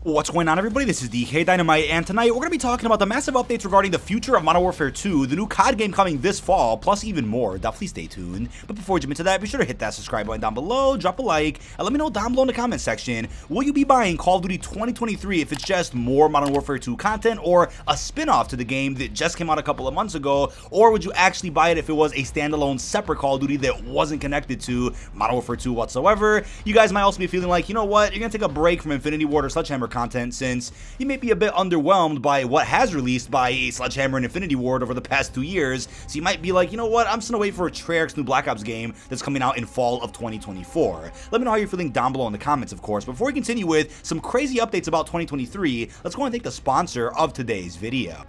What's going on, everybody? This is dkdynamite, and tonight we're going to be talking about the massive updates regarding the future of Modern Warfare 2, the new COD game coming this fall, plus even more. Definitely stay tuned. But before we jump into that, be sure to hit that subscribe button down below, drop a like, and let me know down below in the comment section, will you be buying Call of Duty 2023 if it's just more Modern Warfare 2 content or a spin-off to the game that just came out a couple of months ago, or would you actually buy it if it was a standalone separate Call of Duty that wasn't connected to Modern Warfare 2 whatsoever? You guys might also be feeling like, you know what, you're going to take a break from Infinity Ward or Sledgehammer content since you may be a bit underwhelmed by what has released by Sledgehammer and Infinity Ward over the past 2 years, so you might be like, you know what, I'm just gonna wait for Treyarch's new Black Ops game that's coming out in fall of 2024. Let me know how you're feeling down below in the comments, of course. Before we continue with some crazy updates about 2023, let's go and thank the sponsor of today's video.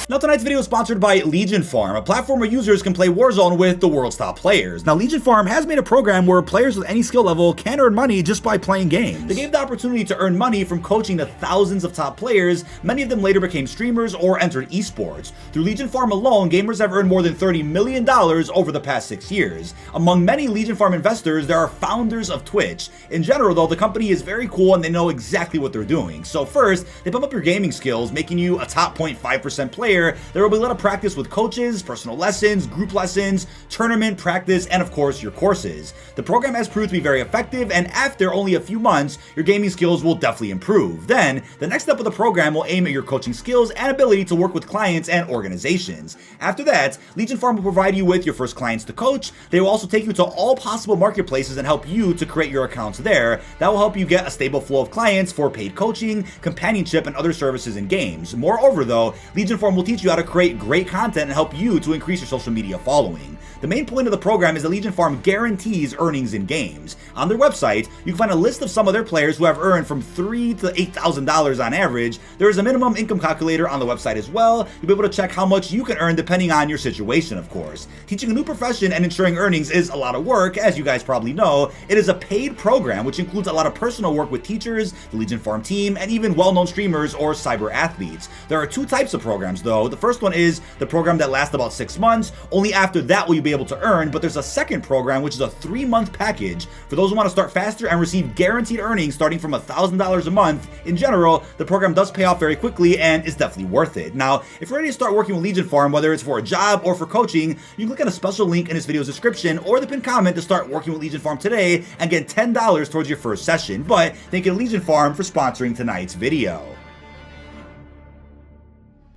Now, tonight's video is sponsored by Legion Farm, a platform where users can play Warzone with the world's top players. Now, Legion Farm has made a program where players with any skill level can earn money just by playing games. They gave the opportunity to earn money from coaching the thousands of top players. Many of them later became streamers or entered esports. Through Legion Farm alone, gamers have earned more than $30 million over the past 6 years. Among many Legion Farm investors, there are founders of Twitch. In general, though, the company is very cool and they know exactly what they're doing. So first, they pump up your gaming skills, making you a top 0.5% player. There will be a lot of practice with coaches, personal lessons, group lessons, tournament practice, and of course your courses. The program has proved to be very effective, and after only a few months, your gaming skills will definitely improve. Then, the next step of the program will aim at your coaching skills and ability to work with clients and organizations. After that, Legion Farm will provide you with your first clients to coach. They will also take you to all possible marketplaces and help you to create your accounts there. That will help you get a stable flow of clients for paid coaching, companionship, and other services and games. Moreover, though, Legion Farm will teach you how to create great content and help you to increase your social media following. The main point of the program is that Legion Farm guarantees earnings in games. On their website, you can find a list of some of their players who have earned from $3,000 to $8,000 on average. There is a minimum income calculator on the website as well. You'll be able to check how much you can earn depending on your situation, of course. Teaching a new profession and ensuring earnings is a lot of work, as you guys probably know. It is a paid program, which includes a lot of personal work with teachers, the Legion Farm team, and even well-known streamers or cyber athletes. There are two types of programs, though. The first one is the program that lasts about 6 months. Only after that will you be able to earn, but there's a second program, which is a 3-month package for those who want to start faster and receive guaranteed earnings starting from $1,000 a month. In general, the program does pay off very quickly and is definitely worth it. Now, if you're ready to start working with Legion Farm, whether it's for a job or for coaching, you can click on a special link in this video's description or the pinned comment to start working with Legion Farm today and get $10 towards your first session. But thank you to Legion Farm for sponsoring tonight's video.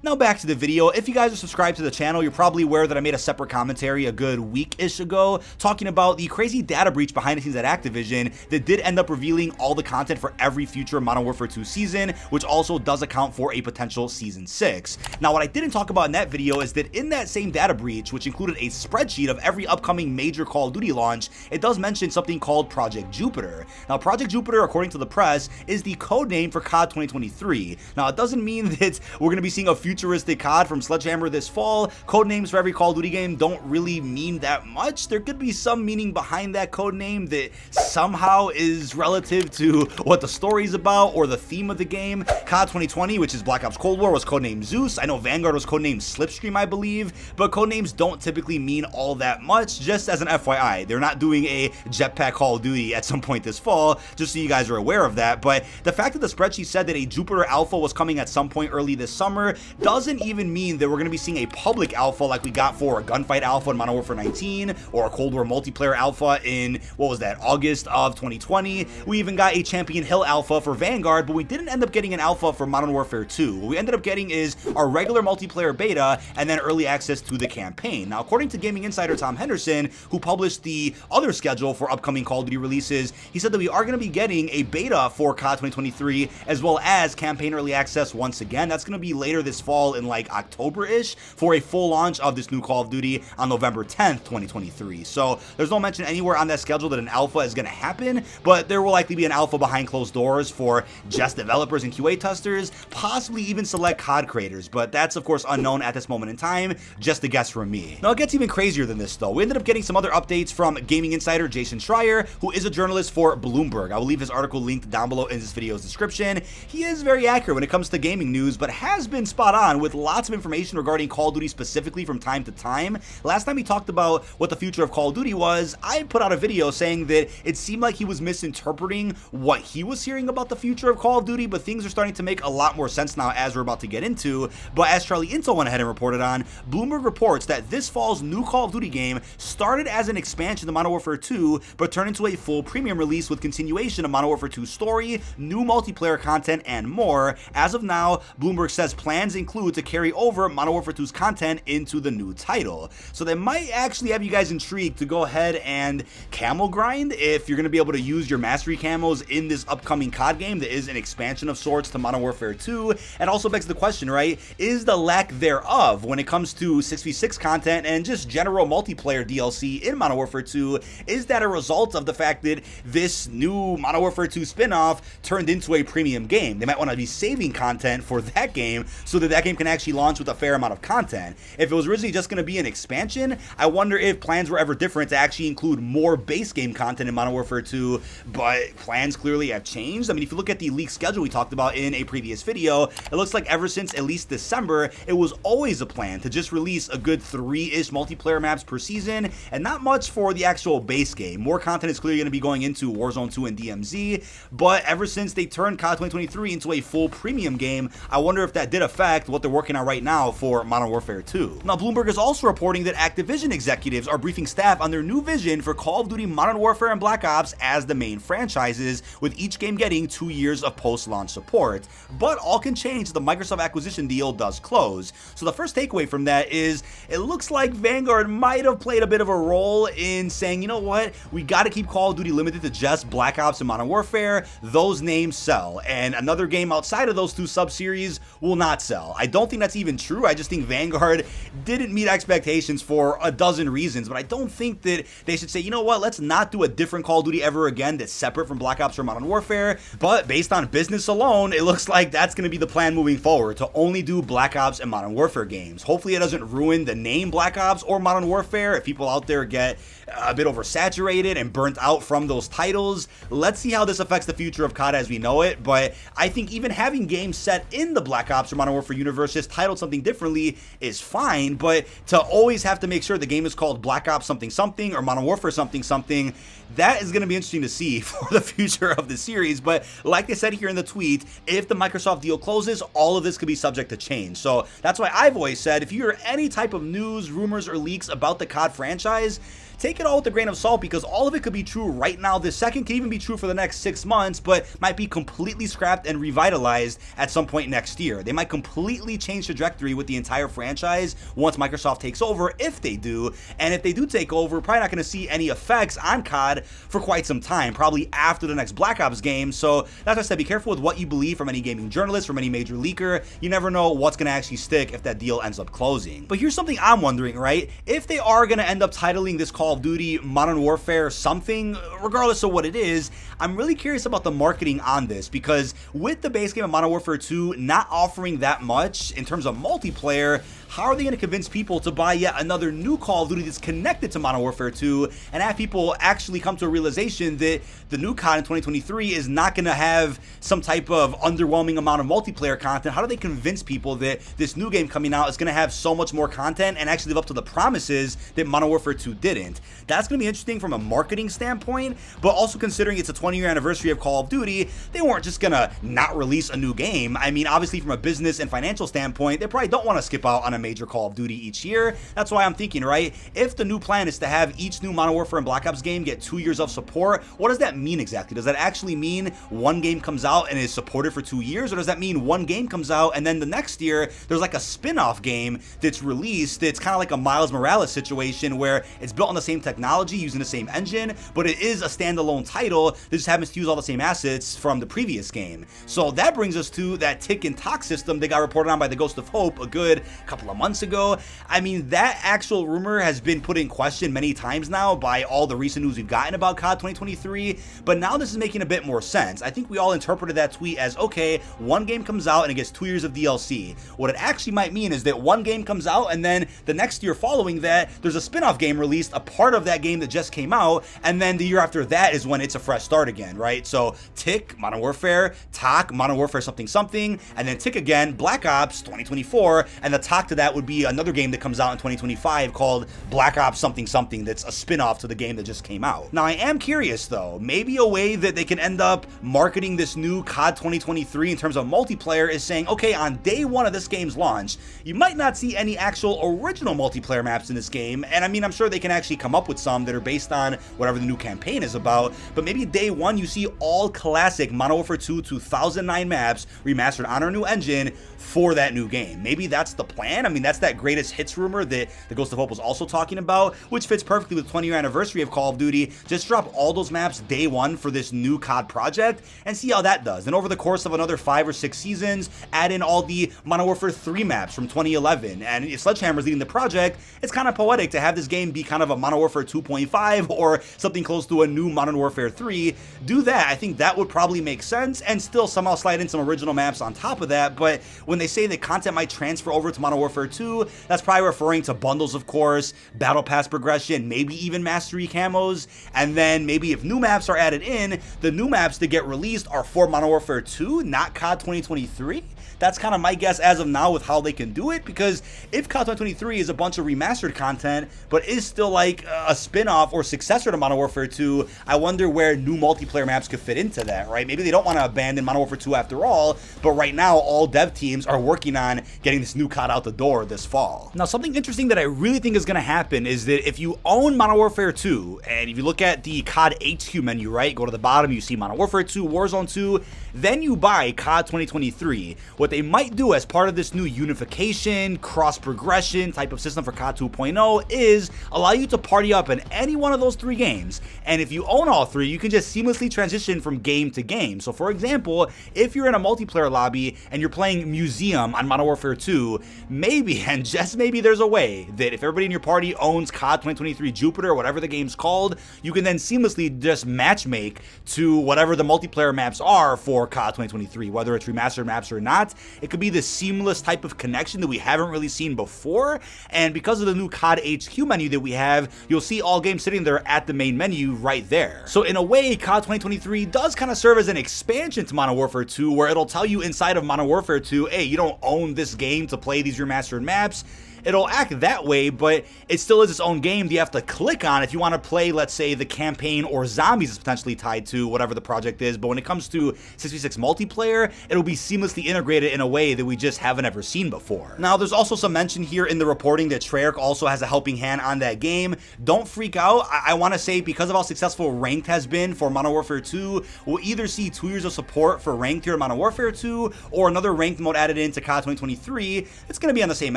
Now back to the video. If you guys are subscribed to the channel, you're probably aware that I made a separate commentary a good week-ish ago talking about the crazy data breach behind the scenes at Activision that did end up revealing all the content for every future Modern Warfare 2 season, which also does account for a potential Season 6. Now, what I didn't talk about in that video is that in that same data breach, which included a spreadsheet of every upcoming major Call of Duty launch, it does mention something called Project Jupiter. Now, Project Jupiter, according to the press, is the code name for COD 2023. Now, it doesn't mean that we're going to be seeing a futuristic COD from Sledgehammer this fall. Code names for every Call of Duty game don't really mean that much. There could be some meaning behind that code name that somehow is relative to what the story is about or the theme of the game. COD 2020, which is Black Ops Cold War, was codenamed Zeus. I know Vanguard was codenamed Slipstream, I believe, but code names don't typically mean all that much. Just as an FYI, they're not doing a Jetpack Call of Duty at some point this fall, just so you guys are aware of that. But the fact that the spreadsheet said that a Jupiter Alpha was coming at some point early this summer doesn't even mean that we're going to be seeing a public alpha like we got for a Gunfight Alpha in Modern Warfare 19 or a Cold War multiplayer alpha in, what was that, August of 2020. We even got a Champion Hill alpha for Vanguard, but we didn't end up getting an alpha for Modern Warfare 2. What we ended up getting is our regular multiplayer beta and then early access to the campaign. Now, according to gaming insider Tom Henderson, who published the other schedule for upcoming Call of Duty releases, he said that we are going to be getting a beta for COD 2023 as well as campaign early access once again. That's going to be later this fall in like October-ish for a full launch of this new Call of Duty on November 10th, 2023. So there's no mention anywhere on that schedule that an alpha is going to happen, but there will likely be an alpha behind closed doors for just developers and QA testers, possibly even select COD creators, but that's of course unknown at this moment in time, just a guess from me. Now it gets even crazier than this though. We ended up getting some other updates from gaming insider Jason Schreier, who is a journalist for Bloomberg. I will leave his article linked down below in this video's description. He is very accurate when it comes to gaming news, but has been spot on with lots of information regarding Call of Duty specifically from time to time. Last time he talked about what the future of Call of Duty was, I put out a video saying that it seemed like he was misinterpreting what he was hearing about the future of Call of Duty, but things are starting to make a lot more sense now as we're about to get into. But as Charlie Intel went ahead and reported on, Bloomberg reports that this fall's new Call of Duty game started as an expansion to Modern Warfare 2, but turned into a full premium release with continuation of Modern Warfare 2's story, new multiplayer content, and more. As of now, Bloomberg says plans include to carry over Modern Warfare 2's content into the new title. So they might actually have you guys intrigued to go ahead and camo grind if you're going to be able to use your mastery camos in this upcoming COD game that is an expansion of sorts to Modern Warfare 2. And also begs the question, right, is the lack thereof when it comes to 6v6 content and just general multiplayer DLC in Modern Warfare 2, is that a result of the fact that this new Modern Warfare 2 spin-off turned into a premium game? They might want to be saving content for that game so that that game can actually launch with a fair amount of content. If it was originally just going to be an expansion, I wonder if plans were ever different to actually include more base game content in Modern Warfare 2, but plans clearly have changed. I mean, if you look at the leak schedule we talked about in a previous video, it looks like ever since at least December, it was always a plan to just release a good 3-ish multiplayer maps per season, and not much for the actual base game. More content is clearly going to be going into Warzone 2 and DMZ, but ever since they turned COD 2023 into a full premium game, I wonder if that did affect what they're working on right now for Modern Warfare 2. Now, Bloomberg is also reporting that Activision executives are briefing staff on their new vision for Call of Duty Modern Warfare and Black Ops as the main franchises, with each game getting 2 years of post-launch support. But all can change if the Microsoft acquisition deal does close. So the first takeaway from that is it looks like Vanguard might have played a bit of a role in saying, you know what, we got to keep Call of Duty limited to just Black Ops and Modern Warfare. Those names sell, and another game outside of those two sub-series will not sell. I don't think that's even true. I just think Vanguard didn't meet expectations for a dozen reasons, but I don't think that they should say, you know what, let's not do a different Call of Duty ever again that's separate from Black Ops or Modern Warfare. But based on business alone, it looks like that's going to be the plan moving forward, to only do Black Ops and Modern Warfare games. Hopefully it doesn't ruin the name Black Ops or Modern Warfare if people out there get a bit oversaturated and burnt out from those titles. Let's see how this affects the future of COD as we know it, but I think even having games set in the Black Ops or Modern Warfare universe just titled something differently is fine, but to always have to make sure the game is called Black Ops something something or Modern Warfare something something, that is going to be interesting to see for the future of the series. But like I said here in the tweet, if the Microsoft deal closes, all of this could be subject to change. So that's why I've always said, if you hear any type of news, rumors, or leaks about the COD franchise, take it all with a grain of salt, because all of it could be true right now this second, could even be true for the next 6 months, but might be completely scrapped and revitalized at some point next year. They might completely change trajectory with the entire franchise once Microsoft takes over, if they do. And if they do take over, we're probably not going to see any effects on COD for quite some time, probably after the next Black Ops game. So that's why I said, be careful with what you believe from any gaming journalist, from any major leaker. You never know what's going to actually stick if that deal ends up closing. But here's something I'm wondering, right? If they are going to end up titling this Call of Duty Modern Warfare something, regardless of what it is, I'm really curious about the marketing on this, because with the base game of Modern Warfare 2 not offering that much in terms of multiplayer, how are they going to convince people to buy yet another new Call of Duty that's connected to Modern Warfare 2 and have people actually come to a realization that the new COD in 2023 is not going to have some type of underwhelming amount of multiplayer content? How do they convince people that this new game coming out is going to have so much more content and actually live up to the promises that Modern Warfare 2 didn't? That's going to be interesting from a marketing standpoint, but also considering it's a 20-year anniversary of Call of Duty, they weren't just going to not release a new game. I mean, obviously from a business and financial standpoint, they probably don't want to skip out on a major Call of Duty each year. That's why I'm thinking, right, if the new plan is to have each new Modern Warfare and Black Ops game get 2 years of support, what does that mean exactly? Does that actually mean one game comes out and is supported for 2 years, or does that mean one game comes out and then the next year there's like a spin-off game that's released that's kind of like a Miles Morales situation where it's built on the same technology, using the same engine, but it is a standalone title that just happens to use all the same assets from the previous game? So that brings us to that tick and talk system that got reported on by the Ghost of Hope a good couple couple of months ago. I mean, that actual rumor has been put in question many times now by all the recent news we've gotten about COD 2023, but now this is making a bit more sense. I think we all interpreted that tweet as, okay, one game comes out and it gets 2 years of DLC. What it actually might mean is that one game comes out and then the next year following that, there's a spin-off game released, a part of that game that just came out, and then the year after that is when it's a fresh start again, right? So tick, Modern Warfare, talk, Modern Warfare something something, and then tick again, Black Ops 2024, and the talk to that would be another game that comes out in 2025 called Black Ops something something that's a spin-off to the game that just came out. Now I am curious though, maybe a way that they can end up marketing this new COD 2023 in terms of multiplayer is saying, okay, on day one of this game's launch, you might not see any actual original multiplayer maps in this game, and I mean, I'm sure they can actually come up with some that are based on whatever the new campaign is about, but maybe day one you see all classic Modern Warfare 2 2009 maps remastered on our new engine for that new game. Maybe that's the plan. I mean, that's that greatest hits rumor that the Ghost of Hope was also talking about, which fits perfectly with 20-year anniversary of Call of Duty. Just drop all those maps day one for this new COD project and see how that does. And over the course of another 5 or 6 seasons, add in all the Modern Warfare 3 maps from 2011. And if Sledgehammer's leading the project, it's kind of poetic to have this game be kind of a Modern Warfare 2.5 or something close to a new Modern Warfare 3. Do that. I think that would probably make sense and still somehow slide in some original maps on top of that. But when they say that content might transfer over to Modern Warfare 2, that's probably referring to bundles, of course, battle pass progression, maybe even mastery camos, and then maybe if new maps are added in, the new maps that get released are for Modern Warfare 2, not COD 2023. That's kind of my guess as of now with how they can do it, because if COD 2023 is a bunch of remastered content, but is still like a spin-off or successor to Modern Warfare 2, I wonder where new multiplayer maps could fit into that, right? Maybe they don't want to abandon Modern Warfare 2 after all, but right now all dev teams are working on getting this new COD out the door this fall. Now, something interesting that I really think is going to happen is that if you own Modern Warfare 2, and if you look at the COD HQ menu, right, go to the bottom, you see Modern Warfare 2, Warzone 2, then you buy COD 2023. What they might do as part of this new unification, cross-progression type of system for COD 2.0 is allow you to party up in any one of those 3 games, and if you own all 3, you can just seamlessly transition from game to game. So for example, if you're in a multiplayer lobby and you're playing Museum on Modern Warfare 2, maybe, and just maybe, there's a way that if everybody in your party owns COD 2023 Jupiter, or whatever the game's called, you can then seamlessly just matchmake to whatever the multiplayer maps are for COD 2023, whether it's remastered maps or not. It could be this seamless type of connection that we haven't really seen before, and because of the new COD HQ menu that we have, you'll see all games sitting there at the main menu right there. So in a way, COD 2023 does kind of serve as an expansion to Modern Warfare 2, where it'll tell you inside of Modern Warfare 2, hey, you don't own this game to play these remastered maps. It'll act that way, but it still is its own game that you have to click on if you want to play, let's say, the campaign or zombies is potentially tied to whatever the project is. But when it comes to 6v6 multiplayer, it'll be seamlessly integrated in a way that we just haven't ever seen before. Now, there's also some mention here in the reporting that Treyarch also has a helping hand on that game. Don't freak out. I want to say, because of how successful Ranked has been for Modern Warfare 2, we'll either see 2 years of support for Ranked here in Modern Warfare 2, or another Ranked mode added into COD 2023. It's going to be on the same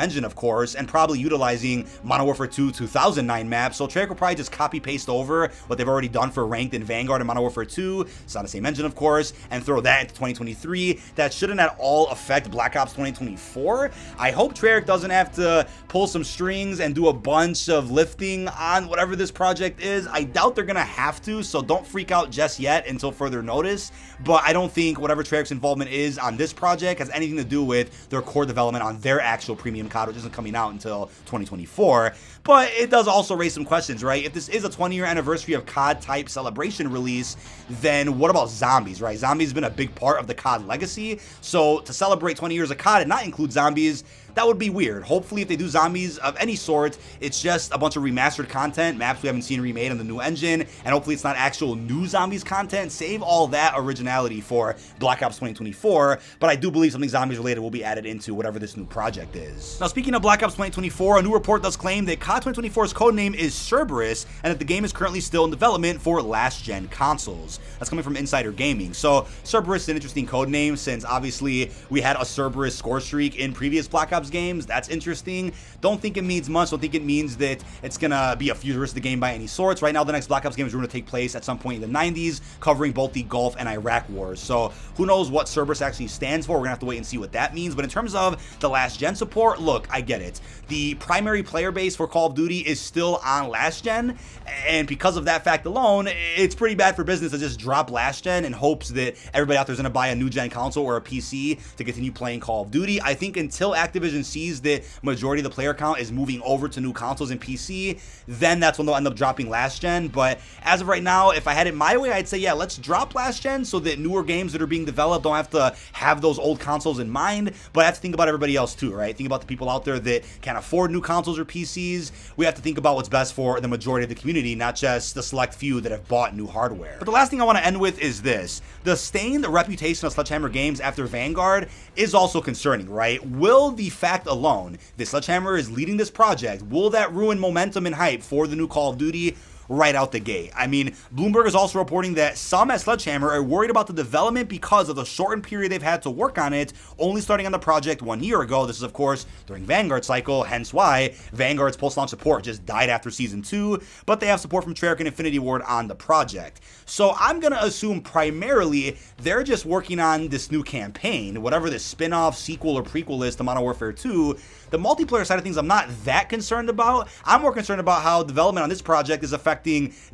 engine, of course, and probably utilizing Modern Warfare 2 2009 maps. So Treyarch will probably just copy paste over what they've already done for Ranked and Vanguard and Modern Warfare 2. It's on the same engine, of course, and throw that into 2023. That shouldn't at all affect Black Ops 2024. I hope Treyarch doesn't have to pull some strings and do a bunch of lifting on whatever this project is. I doubt they're gonna have to, so don't freak out just yet until further notice. But I don't think whatever Treyarch's involvement is on this project has anything to do with their core development on their actual premium COD, which isn't coming out until 2024. But it does also raise some questions, right? If this is a 20-year anniversary of COD type celebration release, then what about zombies, right? Zombies has been a big part of the COD legacy. So to celebrate 20 years of COD and not include zombies, that would be weird. Hopefully, if they do zombies of any sort, it's just a bunch of remastered content, maps we haven't seen remade on the new engine, and hopefully it's not actual new zombies content. Save all that originality for Black Ops 2024, but I do believe something zombies related will be added into whatever this new project is. Now, speaking of Black Ops 2024, a new report does claim that COD 2024's codename is Cerberus, and that the game is currently still in development for last-gen consoles. That's coming from Insider Gaming. So Cerberus is an interesting codename, since obviously we had a Cerberus score streak in previous Black Ops Ops games. That's interesting. Don't think it means much. Don't think it means that it's gonna be a futuristic game by any sorts. Right now, the next Black Ops game is going to take place at some point in the 90s, covering both the Gulf and Iraq wars. So who knows what Cerberus actually stands for. We're gonna have to wait and see what that means. But in terms of the last gen support, look, I get it. The primary player base for Call of Duty is still on last gen, and because of that fact alone, it's pretty bad for business to just drop last gen in hopes that everybody out there is going to buy a new gen console or a PC to continue playing Call of Duty. I think until Activision sees that majority of the player count is moving over to new consoles and PC, then that's when they'll end up dropping last gen. But as of right now, if I had it my way, I'd say, yeah, let's drop last gen so that newer games that are being developed don't have to have those old consoles in mind. But I have to think about everybody else too, right? Think about the people out there that can't afford new consoles or PCs. We have to think about what's best for the majority of the community, not just the select few that have bought new hardware. But the last thing I want to end with is this. The stained reputation of Sledgehammer games after Vanguard is also concerning, right? Will the fact alone that Sledgehammer is leading this project, will that ruin momentum and hype for the new Call of Duty right out the gate? I mean, Bloomberg is also reporting that some at Sledgehammer are worried about the development because of the shortened period they've had to work on it, only starting on the project 1 year ago. This is, of course, during Vanguard cycle, hence why Vanguard's post-launch support just died after Season 2, but they have support from Treyarch and Infinity Ward on the project. So I'm going to assume primarily they're just working on this new campaign, whatever this spin-off, sequel, or prequel is to Modern Warfare 2. The multiplayer side of things I'm not that concerned about. I'm more concerned about how development on this project is affecting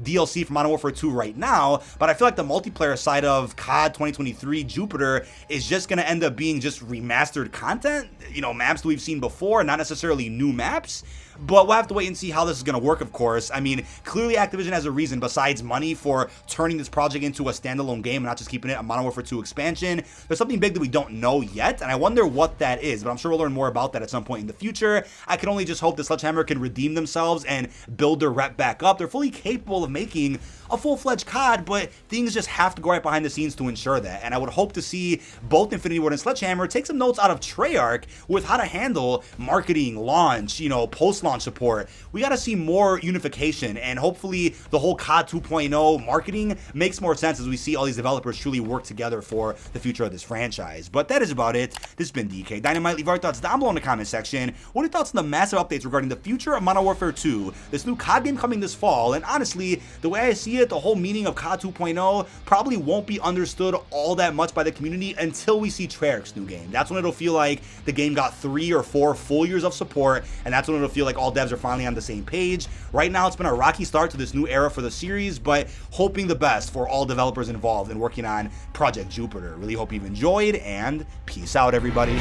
DLC for Modern Warfare 2 right now, but I feel like the multiplayer side of COD 2023 Jupiter is just going to end up being just remastered content, you know, maps that we've seen before, not necessarily new maps. But we'll have to wait and see how this is going to work, of course. I mean, clearly Activision has a reason besides money for turning this project into a standalone game and not just keeping it a Modern Warfare 2 expansion. There's something big that we don't know yet, and I wonder what that is, but I'm sure we'll learn more about that at some point in the future. I can only just hope that Sledgehammer can redeem themselves and build their rep back up. They're fully capable of making a full-fledged COD, but things just have to go right behind the scenes to ensure that. And I would hope to see both Infinity Ward and Sledgehammer take some notes out of Treyarch with how to handle marketing, launch, you know, post-launch support. We got to see more unification, and hopefully the whole COD 2.0 marketing makes more sense as we see all these developers truly work together for the future of this franchise. But that is about it. This has been dkdynamite. Leave our thoughts down below in the comment section. What are your thoughts on the massive updates regarding the future of Modern Warfare 2, this new COD game coming this fall? And honestly, the way I see it, the whole meaning of COD 2.0 probably won't be understood all that much by the community until we see Treyarch's new game. That's when it'll feel like the game got 3 or 4 full years of support, and that's when it'll feel like all devs are finally on the same page. Right now, it's been a rocky start to this new era for the series, but hoping the best for all developers involved in working on Project Jupiter. Really hope you've enjoyed, and peace out, everybody.